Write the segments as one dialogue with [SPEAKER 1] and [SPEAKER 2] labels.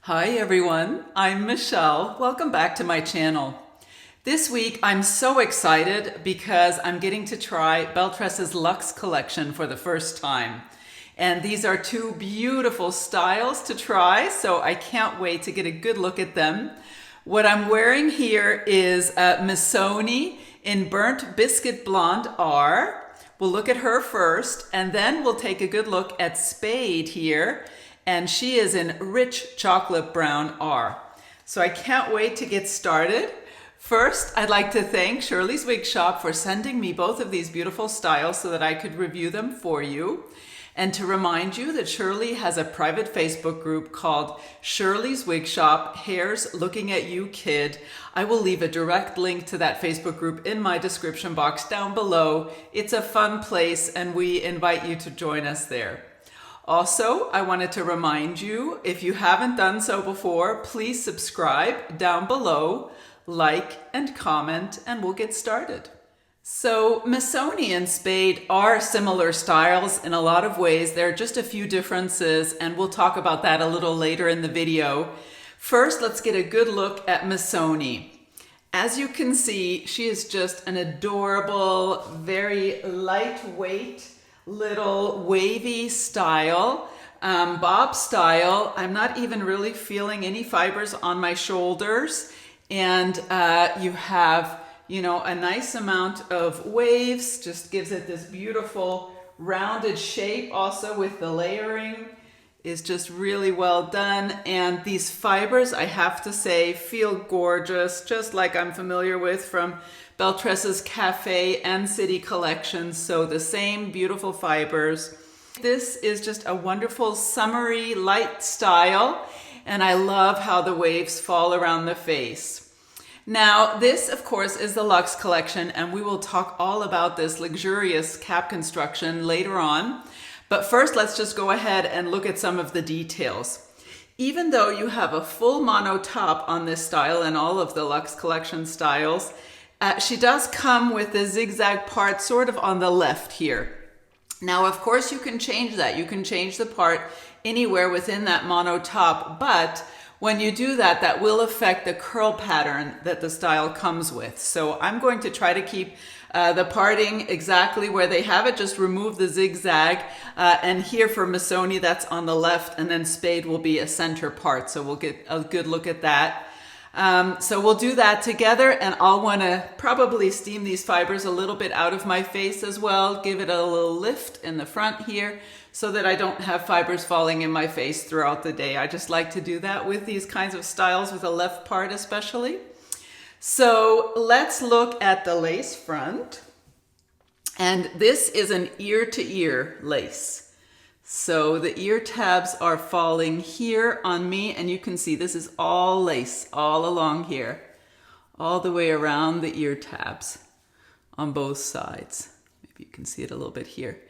[SPEAKER 1] Hi everyone, I'm Michelle. Welcome back to my channel. This week I'm so excited because I'm getting to try Belle Tress's Lux collection for the first time. And these are two beautiful styles to try, so I can't wait to get a good look at them. What I'm wearing here is Missoni in Burnt Biscuit Blonde R. We'll look at her first, and then we'll take a good look at Spade here. And she is in Rich Chocolate Brown R. So I can't wait to get started. First, I'd like to thank Shirley's Wig Shop for sending me both of these beautiful styles so that I could review them for you. And to remind you that Shirley has a private Facebook group called Shirley's Wig Shop, Hair's Looking at You Kid. I will leave a direct link to that Facebook group in my description box down below. It's a fun place and we invite you to join us there. Also, I wanted to remind you, if you haven't done so before, please subscribe down below, like and comment, and we'll get started. So Missoni and Spade are similar styles in a lot of ways. There are just a few differences, and we'll talk about that a little later in the video. First, let's get a good look at Missoni. As you can see, she is just an adorable, very lightweight, little wavy style, bob style. I'm not even really feeling any fibers on my shoulders, and you have, a nice amount of waves. Just gives it this beautiful rounded shape. Also with the layering is just really well done, and these fibers, I have to say, feel gorgeous, just like I'm familiar with from Belle Tress's Cafe and City collections. So the same beautiful fibers. This is just a wonderful summery light style, and I love how the waves fall around the face. Now this of course is the Lux collection, and we will talk all about this luxurious cap construction later on. But first let's just go ahead and look at some of the details. Even though you have a full mono top on this style and all of the Lux collection styles, she does come with the zigzag part sort of on the left here. Now, of course, you can change that. You can change the part anywhere within that mono top, but when you do that, that will affect the curl pattern that the style comes with. So I'm going to try to keep the parting exactly where they have it, just remove the zigzag. And here for Missoni, that's on the left, and then Spade will be a center part. So we'll get a good look at that. So we'll do that together, and I'll want to probably steam these fibers a little bit out of my face as well, give it a little lift in the front here so that I don't have fibers falling in my face throughout the day. I just like to do that with these kinds of styles, with the left part especially. So let's look at the lace front, and this is an ear-to-ear lace. So the ear tabs are falling here on me, and you can see this is all lace all along here, all the way around the ear tabs on both sides. Maybe you can see it a little bit here.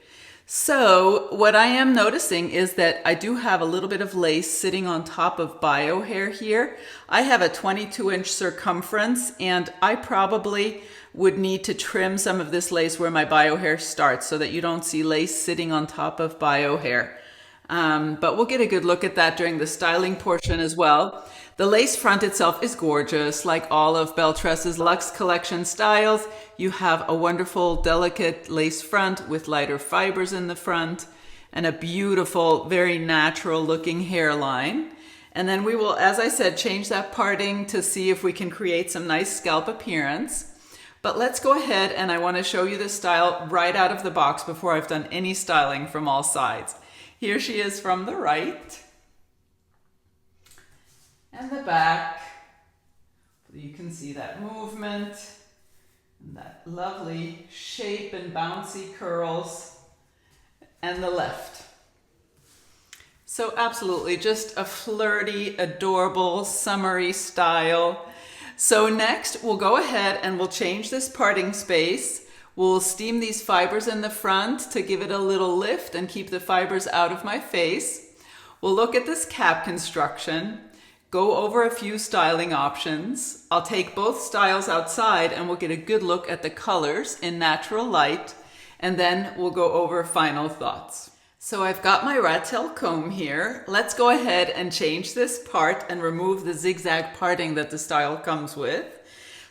[SPEAKER 1] So what I am noticing is that I do have a little bit of lace sitting on top of bio hair here. I have a 22-inch circumference, and I probably would need to trim some of this lace where my bio hair starts so that you don't see lace sitting on top of bio hair. But we'll get a good look at that during the styling portion as well. The lace front itself is gorgeous, like all of Belle Tress's Lux collection styles. You have a wonderful, delicate lace front with lighter fibers in the front and a beautiful, very natural looking hairline. And then we will, as I said, change that parting to see if we can create some nice scalp appearance. But let's go ahead, and I want to show you this style right out of the box before I've done any styling from all sides. Here she is from the right. And the back. You can see that movement and that lovely shape and bouncy curls. And the left. So absolutely just a flirty, adorable, summery style. So next we'll go ahead and we'll change this parting space. We'll steam these fibers in the front to give it a little lift and keep the fibers out of my face. We'll look at this cap construction, go over a few styling options. I'll take both styles outside and we'll get a good look at the colors in natural light, and then we'll go over final thoughts. So I've got my rat tail comb here. Let's go ahead and change this part and remove the zigzag parting that the style comes with.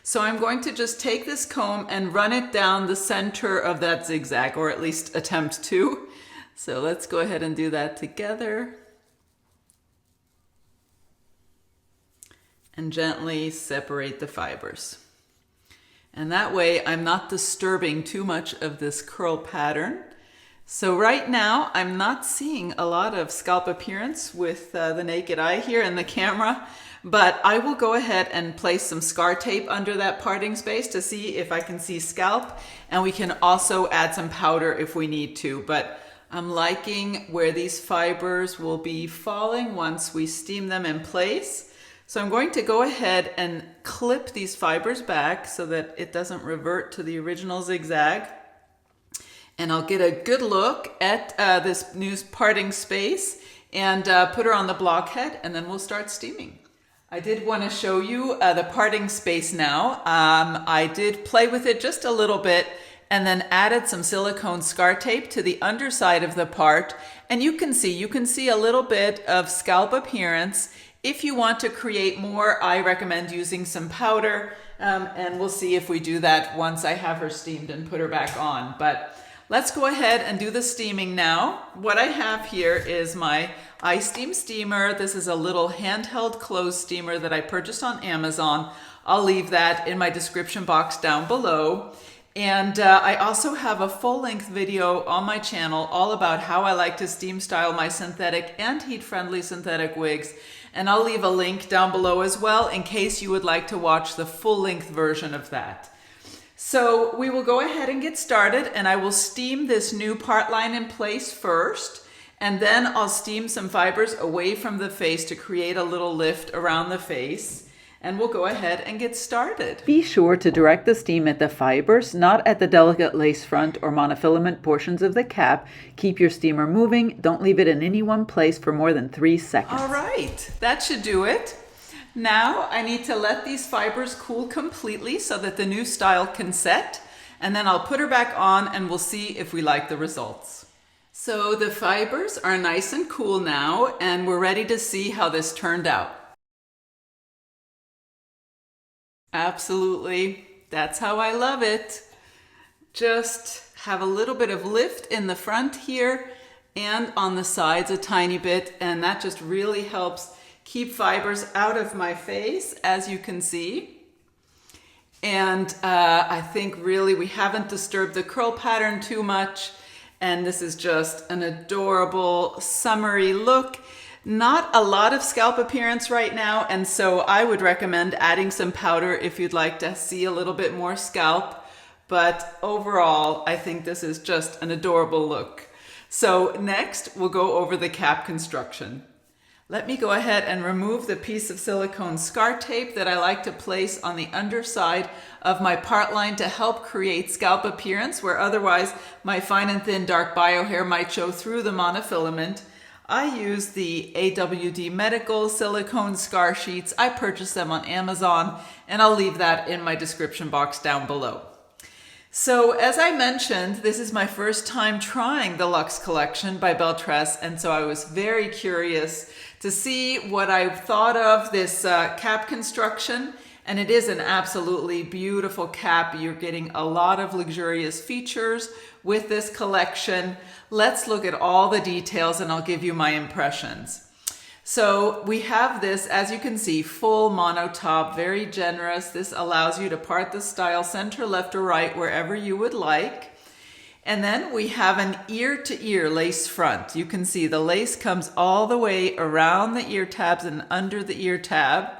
[SPEAKER 1] So I'm going to just take this comb and run it down the center of that zigzag, or at least attempt to. So let's go ahead and do that together. And gently separate the fibers. And that way I'm not disturbing too much of this curl pattern. So right now I'm not seeing a lot of scalp appearance with the naked eye here in the camera, but I will go ahead and place some scar tape under that parting space to see if I can see scalp, and we can also add some powder if we need to. But I'm liking where these fibers will be falling once we steam them in place. So I'm going to go ahead and clip these fibers back so that it doesn't revert to the original zigzag. And I'll get a good look at this new parting space and put her on the blockhead, and then we'll start steaming. I did want to show you the parting space now. I did play with it just a little bit and then added some silicone scar tape to the underside of the part. And you can see a little bit of scalp appearance. If you want to create more, I recommend using some powder, and we'll see if we do that once I have her steamed and put her back on. But let's go ahead and do the steaming now. What I have here is my iSteam steamer. This is a little handheld clothes steamer that I purchased on Amazon. I'll leave that in my description box down below. And I also have a full-length video on my channel all about how I like to steam style my synthetic and heat-friendly synthetic wigs. And I'll leave a link down below as well in case you would like to watch the full-length version of that. So we will go ahead and get started, and I will steam this new part line in place first, and then I'll steam some fibers away from the face to create a little lift around the face, and we'll go ahead and get started. Be sure to direct the steam at the fibers, not at the delicate lace front or monofilament portions of the cap. Keep your steamer moving. Don't leave it in any one place for more than 3 seconds. All right, that should do it. Now I need to let these fibers cool completely so that the new style can set, and then I'll put her back on and we'll see if we like the results. So the fibers are nice and cool now, and we're ready to see how this turned out. Absolutely, that's how I love it. Just have a little bit of lift in the front here and on the sides a tiny bit, and that just really helps keep fibers out of my face, as you can see. And I think really we haven't disturbed the curl pattern too much, and this is just an adorable summery look. Not a lot of scalp appearance right now, and so I would recommend adding some powder if you'd like to see a little bit more scalp. But overall, I think this is just an adorable look. So next, we'll go over the cap construction. Let me go ahead and remove the piece of silicone scar tape that I like to place on the underside of my part line to help create scalp appearance, where otherwise my fine and thin dark bio hair might show through the monofilament. I use the AWD Medical silicone scar sheets. I purchased them on Amazon, and I'll leave that in my description box down below. So as I mentioned, this is my first time trying the Lux collection by Belle Tress, and so I was very curious to see what I thought of this cap construction. And it is an absolutely beautiful cap. You're getting a lot of luxurious features with this collection. Let's look at all the details and I'll give you my impressions. So we have this, as you can see, full mono top, very generous. This allows you to part the style center, left, or right, wherever you would like. And then we have an ear-to-ear lace front. You can see the lace comes all the way around the ear tabs and under the ear tab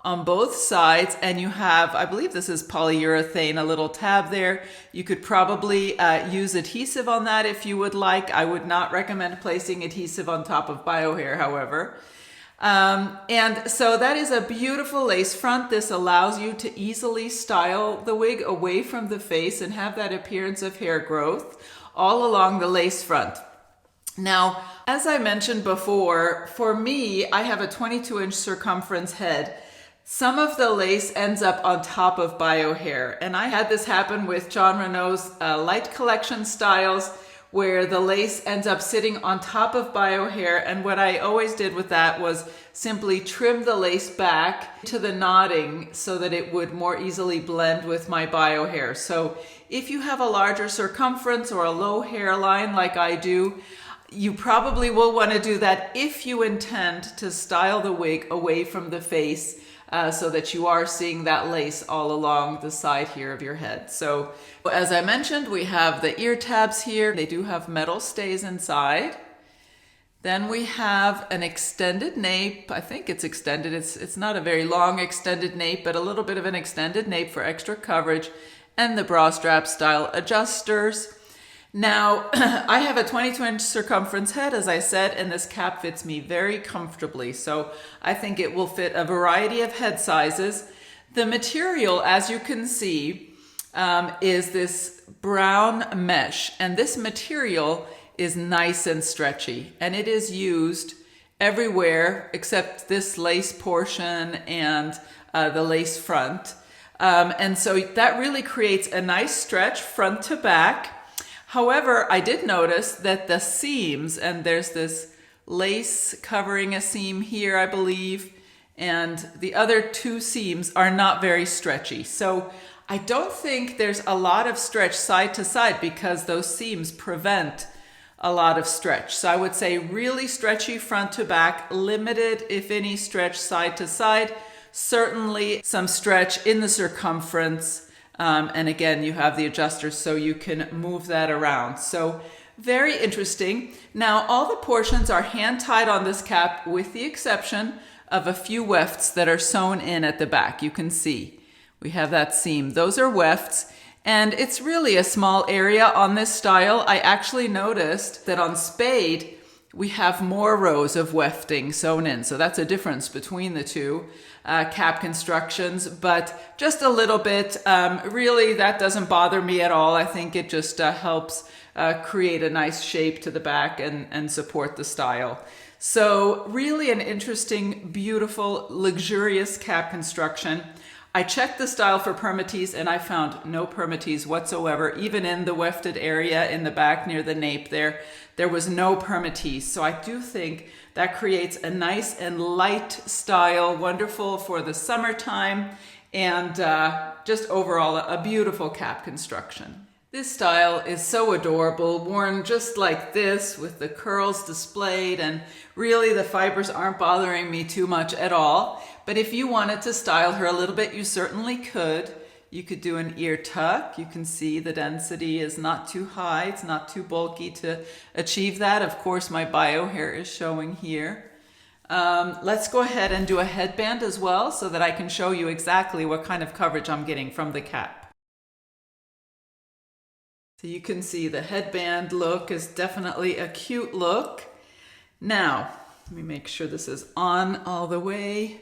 [SPEAKER 1] on both sides, and you have, I believe this is polyurethane, a little tab there. You could probably use adhesive on that if you would like. I would not recommend placing adhesive on top of bio hair, however. And so that is a beautiful lace front. This allows you to easily style the wig away from the face and have that appearance of hair growth all along the lace front. Now, as I mentioned before, for me, I have a 22-inch circumference head. Some of the lace ends up on top of bio hair, and I had this happen with John Renault's light collection styles, where the lace ends up sitting on top of bio hair. And what I always did with that was simply trim the lace back to the knotting so that it would more easily blend with my bio hair. So if you have a larger circumference or a low hairline like I do, you probably will want to do that if you intend to style the wig away from the face, so that you are seeing that lace all along the side here of your head. So as I mentioned, we have the ear tabs here. They do have metal stays inside. Then we have an extended nape. I think it's extended. It's not a very long extended nape, but a little bit of an extended nape for extra coverage, and the bra strap style adjusters. Now, I have a 22-inch circumference head, as I said, and this cap fits me very comfortably. So I think it will fit a variety of head sizes. The material, as you can see, is this brown mesh. And this material is nice and stretchy. And it is used everywhere except this lace portion and the lace front. And so that really creates a nice stretch front to back. However, I did notice that the seams, and there's this lace covering a seam here, I believe, and the other two seams are not very stretchy. So I don't think there's a lot of stretch side to side because those seams prevent a lot of stretch. So I would say really stretchy front to back, limited, if any, stretch side to side, certainly some stretch in the circumference. And again, you have the adjusters so you can move that around. So very interesting. Now, all the portions are hand tied on this cap with the exception of a few wefts that are sewn in at the back. You can see we have that seam. Those are wefts, and it's really a small area on this style. I actually noticed that on Spade, we have more rows of wefting sewn in. So that's a difference between the two cap constructions, but just a little bit. Really, that doesn't bother me at all. I think it just helps create a nice shape to the back and support the style. So really an interesting, beautiful, luxurious cap construction. I checked the style for permatease and I found no permatease whatsoever. Even in the wefted area in the back near the nape there was no permatease. So I do think that creates a nice and light style, wonderful for the summertime, and just overall a beautiful cap construction. This style is so adorable, worn just like this with the curls displayed, and really the fibers aren't bothering me too much at all. But if you wanted to style her a little bit, you certainly could. You could do an ear tuck. You can see the density is not too high. It's not too bulky to achieve that. Of course, my bio hair is showing here. Let's go ahead and do a headband as well so that I can show you exactly what kind of coverage I'm getting from the cap. So you can see the headband look is definitely a cute look. Now, let me make sure this is on all the way.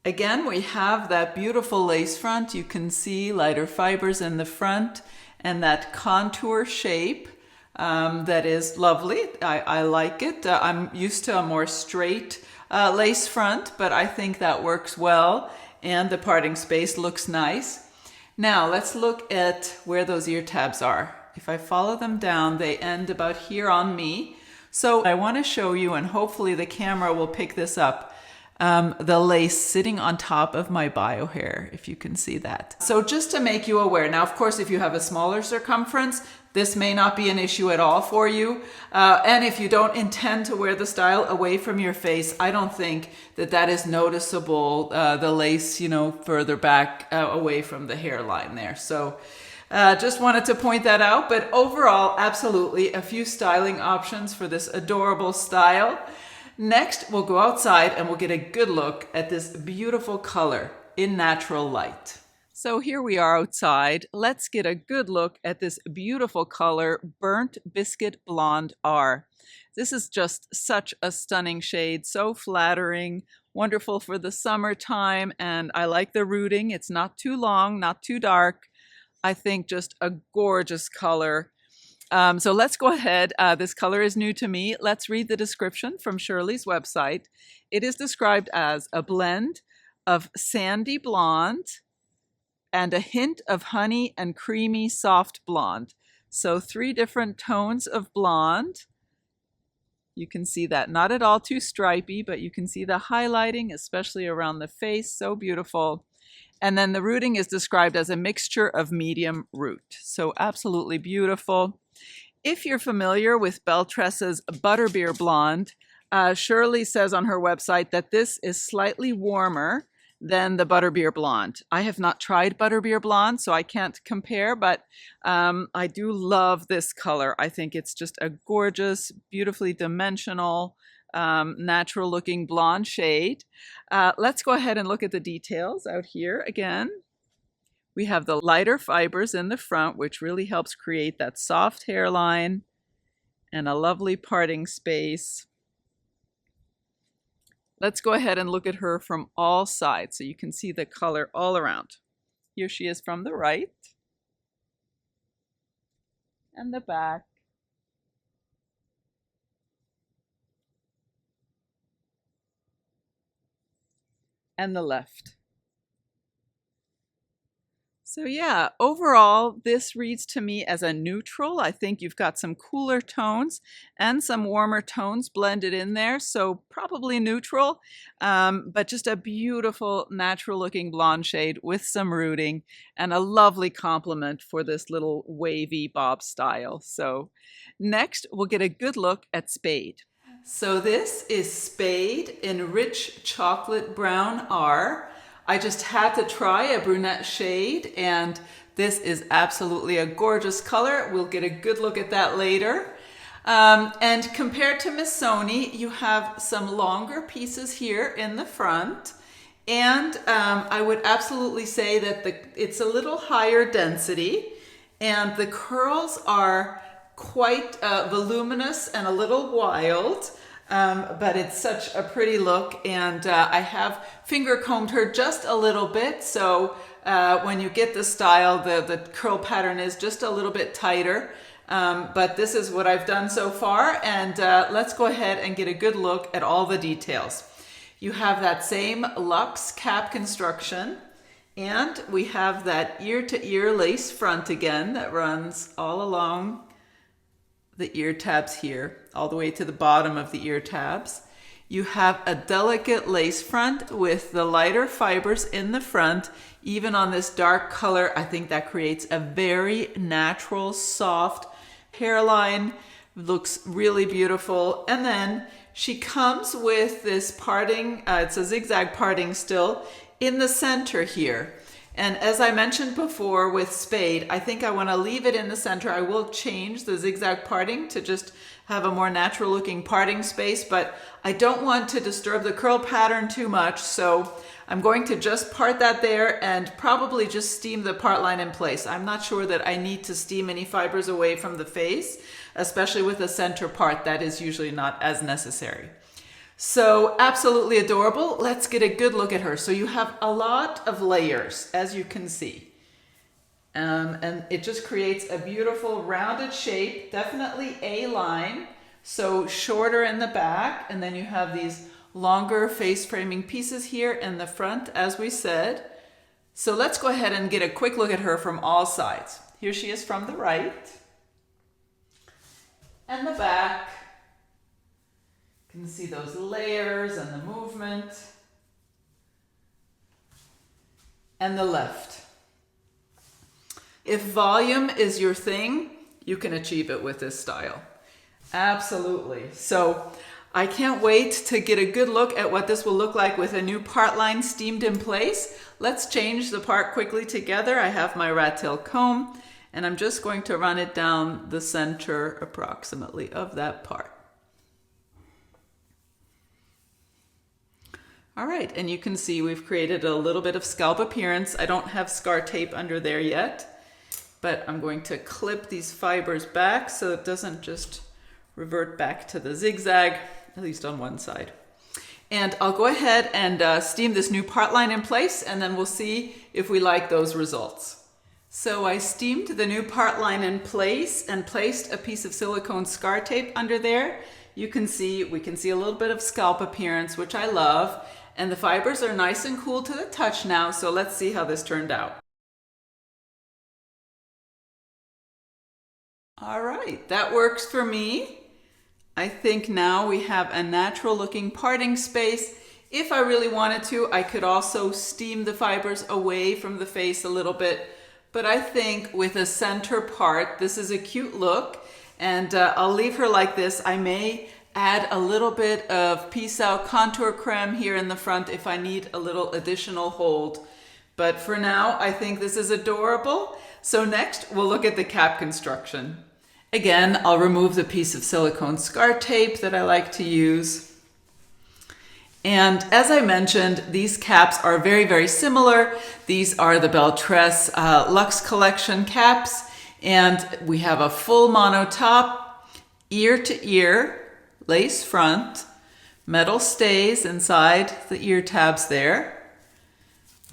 [SPEAKER 1] Again, we have that beautiful lace front. You can see lighter fibers in the front and that contour shape that is lovely. I like it. I'm used to a more straight lace front, but I think that works well. And the parting space looks nice. Now let's look at where those ear tabs are. If I follow them down, they end about here on me. So I want to show you, and hopefully the camera will pick this up, the lace sitting on top of my bio hair, if you can see that. So just to make you aware, now of course if you have a smaller circumference, this may not be an issue at all for you. And if you don't intend to wear the style away from your face, I don't think that that is noticeable, the lace, further back away from the hairline there. So just wanted to point that out. But overall, absolutely a few styling options for this adorable style. Next, we'll go outside and we'll get a good look at this beautiful color in natural light. So here we are outside. Let's get a good look at this beautiful color, Burnt Biscuit Blonde R. This is just such a stunning shade, so flattering, wonderful for the summertime, and I like the rooting. It's not too long, not too dark. I think just a gorgeous color. So let's go ahead. This color is new to me. Let's read the description from Shirley's website. It is described as a blend of sandy blonde and a hint of honey and creamy soft blonde. So 3 different tones of blonde. You can see that, not at all too stripy, but you can see the highlighting, especially around the face, so beautiful. And then the rooting is described as a mixture of medium root. So absolutely beautiful. If you're familiar with Belle Tress's Butterbeer Blonde, Shirley says on her website that this is slightly warmer than the Butterbeer Blonde. I have not tried Butterbeer Blonde, so I can't compare, but I do love this color. I think it's just a gorgeous, beautifully dimensional, natural looking blonde shade. Let's go ahead and look at the details out here again. We have the lighter fibers in the front, which really helps create that soft hairline and a lovely parting space. Let's go ahead and look at her from all sides so you can see the color all around. Here she is from the right and the back. And the left. So yeah, overall, this reads to me as a neutral. I think you've got some cooler tones and some warmer tones blended in there, so probably neutral, but just a beautiful natural looking blonde shade with some rooting and a lovely complement for this little wavy bob style. So next, we'll get a good look at Spade. So this is Spade in rich chocolate brown R. I just had to try a brunette shade, and this is absolutely a gorgeous color. We'll get a good look at that later. And compared to Missoni, you have some longer pieces here in the front. And I would absolutely say that it's a little higher density, and the curls are quite voluminous and a little wild. But it's such a pretty look, and I have finger combed her just a little bit, so when you get the style, the curl pattern is just a little bit tighter, but this is what I've done so far, and let's go ahead and get a good look at all the details. You have that same Lux cap construction, and we have that ear-to-ear lace front again that runs all along the ear tabs here, all the way to the bottom of the ear tabs. You have a delicate lace front with the lighter fibers in the front. Even on this dark color, I think that creates a very natural, soft hairline. Looks really beautiful. And then she comes with this parting, it's a zigzag parting still, in the center here. And as I mentioned before with Spade, I think I want to leave it in the center. I will change the zigzag parting to just have a more natural looking parting space, but I don't want to disturb the curl pattern too much. So I'm going to just part that there and probably just steam the part line in place. I'm not sure that I need to steam any fibers away from the face, especially with the center part. That is usually not as necessary. So absolutely adorable. Let's get a good look at her. So you have a lot of layers, as you can see. And it just creates a beautiful rounded shape, definitely A-line, so shorter in the back. And then you have these longer face framing pieces here in the front, as we said. So let's go ahead and get a quick look at her from all sides. Here she is from the right and the back. You can see those layers and the movement. And the left. If volume is your thing, you can achieve it with this style. Absolutely. So I can't wait to get a good look at what this will look like with a new part line steamed in place. Let's change the part quickly together. I have my rat tail comb, and I'm just going to run it down the center approximately of that part. All right, and you can see we've created a little bit of scalp appearance. I don't have scar tape under there yet, but I'm going to clip these fibers back so it doesn't just revert back to the zigzag, at least on one side. And I'll go ahead and steam this new part line in place, and then we'll see if we like those results. So I steamed the new part line in place and placed a piece of silicone scar tape under there. We can see a little bit of scalp appearance, which I love. And the fibers are nice and cool to the touch now, so let's see how this turned out. All right, that works for me. I think now we have a natural looking parting space. If I really wanted to, I could also steam the fibers away from the face a little bit. But I think with a center part, this is a cute look. And I'll leave her like this. I may add a little bit of Peace Out contour creme here in the front if I need a little additional hold. But for now, I think this is adorable. So next, we'll look at the cap construction. Again, I'll remove the piece of silicone scar tape that I like to use. And as I mentioned, these caps are very, very similar. These are the Belle Tress Lux Collection caps. And we have a full mono top, ear to ear, lace front, metal stays inside the ear tabs there.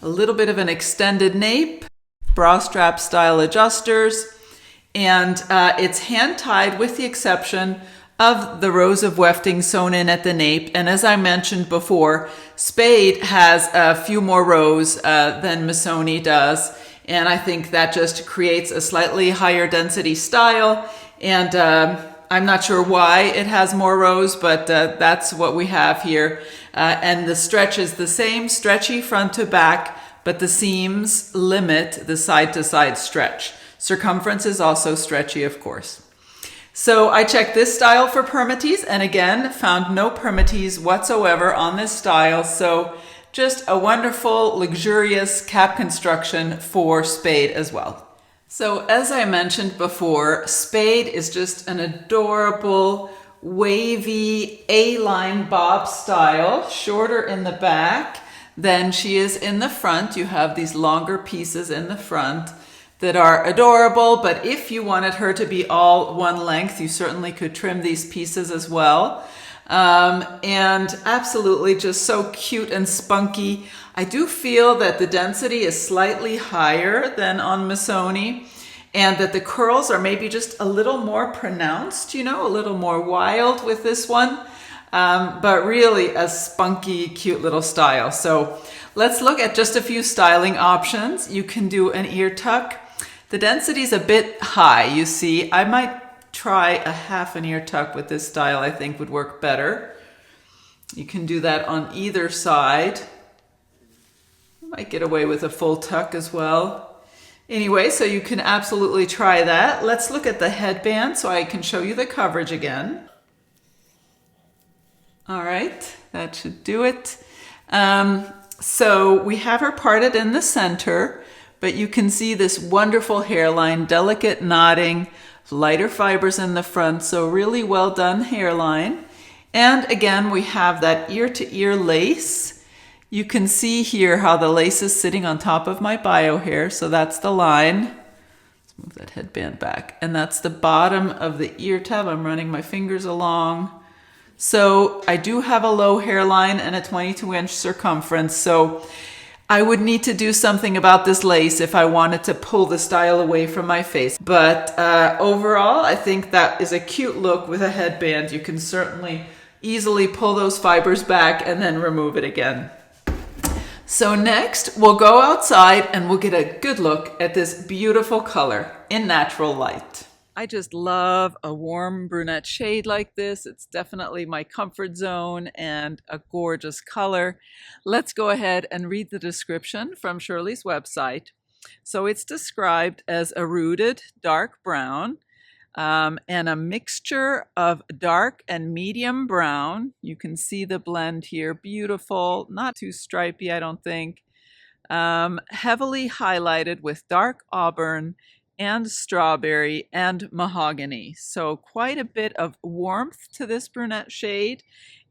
[SPEAKER 1] A little bit of an extended nape, bra strap style adjusters, and it's hand tied with the exception of the rows of wefting sewn in at the nape. And as I mentioned before, Spade has a few more rows than Missoni does. And I think that just creates a slightly higher density style. And I'm not sure why it has more rows, but that's what we have here. And the stretch is the same, stretchy front to back, but the seams limit the side to side stretch. Circumference is also stretchy, of course. So I checked this style for permatease, and again, found no permatease whatsoever on this style. So just a wonderful, luxurious cap construction for Spade as well. So as I mentioned before, Spade is just an adorable, wavy A-line bob style, shorter in the back than she is in the front. You have these longer pieces in the front that are adorable, but if you wanted her to be all one length, you certainly could trim these pieces as well. And absolutely just so cute and spunky. I do feel that the density is slightly higher than on Missoni, and that the curls are maybe just a little more pronounced, you know, a little more wild with this one. But really a spunky, cute little style. So let's look at just a few styling options. You can do an ear tuck. The density is a bit high, you see. I might try a half an ear tuck with this style. I think would work better. You can do that on either side. You might get away with a full tuck as well. Anyway, so you can absolutely try that. Let's look at the headband so I can show you the coverage again. All right, that should do it. So we have her parted in the center, but you can see this wonderful hairline, delicate knotting, lighter fibers in the front, so really well done hairline. And again, we have that ear-to-ear lace. You can see here how the lace is sitting on top of my bio hair, so that's the line. Let's move that headband back. And that's the bottom of the ear tab. I'm running my fingers along. So I do have a low hairline and a 22-inch circumference, so I would need to do something about this lace if I wanted to pull the style away from my face. But overall, I think that is a cute look with a headband. You can certainly easily pull those fibers back and then remove it again. So next, we'll go outside and we'll get a good look at this beautiful color in natural light. I just love a warm brunette shade like this. It's definitely my comfort zone and a gorgeous color. Let's go ahead and read the description from Shirley's website. So it's described as a rooted dark brown and a mixture of dark and medium brown. You can see the blend here, beautiful, not too stripy, I don't think. Heavily highlighted with dark auburn and strawberry and mahogany. So quite a bit of warmth to this brunette shade.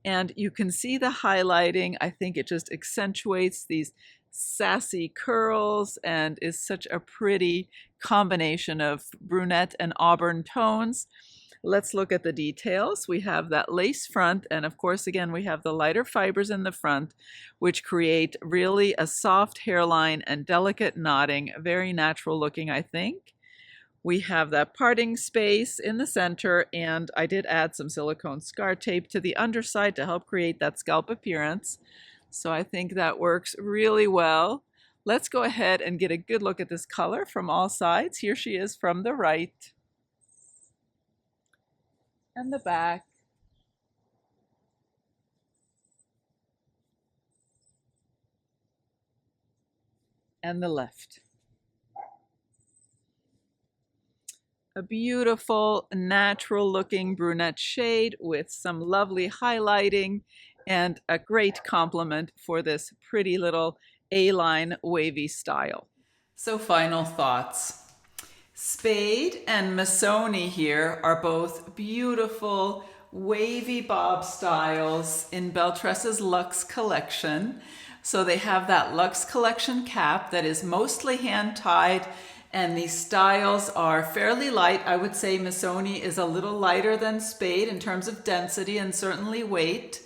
[SPEAKER 1] And you can see the highlighting. I think it just accentuates these sassy curls and is such a pretty combination of brunette and auburn tones. Let's look at the details. We have that lace front, and of course, again, we have the lighter fibers in the front, which create really a soft hairline and delicate knotting, very natural looking, I think. We have that parting space in the center, and I did add some silicone scar tape to the underside to help create that scalp appearance. So I think that works really well. Let's go ahead and get a good look at this color from all sides. Here she is from the right. and the back. And the left. A beautiful, natural looking brunette shade with some lovely highlighting and a great complement for this pretty little A-line wavy style. So final thoughts. Spade and Missoni here are both beautiful wavy bob styles in Belle Tress's Lux collection. So they have that Lux collection cap that is mostly hand tied, and these styles are fairly light. I would say Missoni is a little lighter than Spade in terms of density and certainly weight.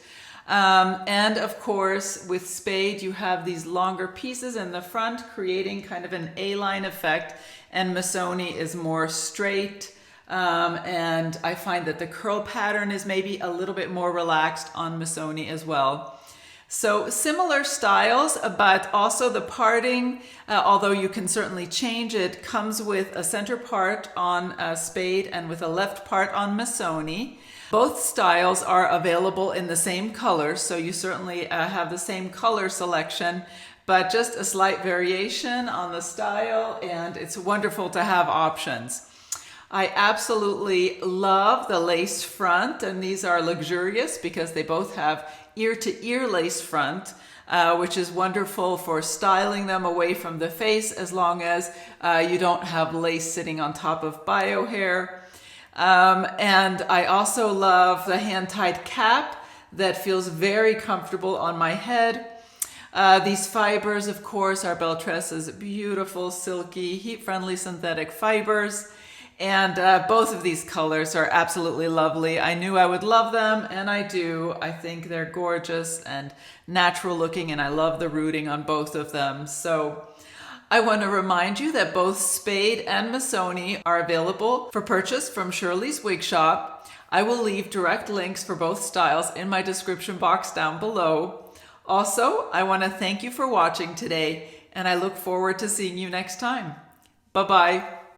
[SPEAKER 1] And of course, with Spade, you have these longer pieces in the front, creating kind of an A-line effect, and Missoni is more straight. And I find that the curl pattern is maybe a little bit more relaxed on Missoni as well. So similar styles, but also the parting, although you can certainly change it, comes with a center part on Spade and with a left part on Missoni. Both styles are available in the same color, so you certainly have the same color selection, but just a slight variation on the style, and it's wonderful to have options. I absolutely love the lace front, and these are luxurious because they both have ear-to-ear lace front, which is wonderful for styling them away from the face as long as you don't have lace sitting on top of bio hair. And I also love the hand-tied cap that feels very comfortable on my head. These fibers, of course, are Belle Tress's beautiful, silky, heat-friendly synthetic fibers. And both of these colors are absolutely lovely. I knew I would love them, and I do. I think they're gorgeous and natural looking, and I love the rooting on both of them. So I want to remind you that both Spade and Missoni are available for purchase from Shirley's Wig Shop. I will leave direct links for both styles in my description box down below. Also, I want to thank you for watching today, and I look forward to seeing you next time. Bye-bye.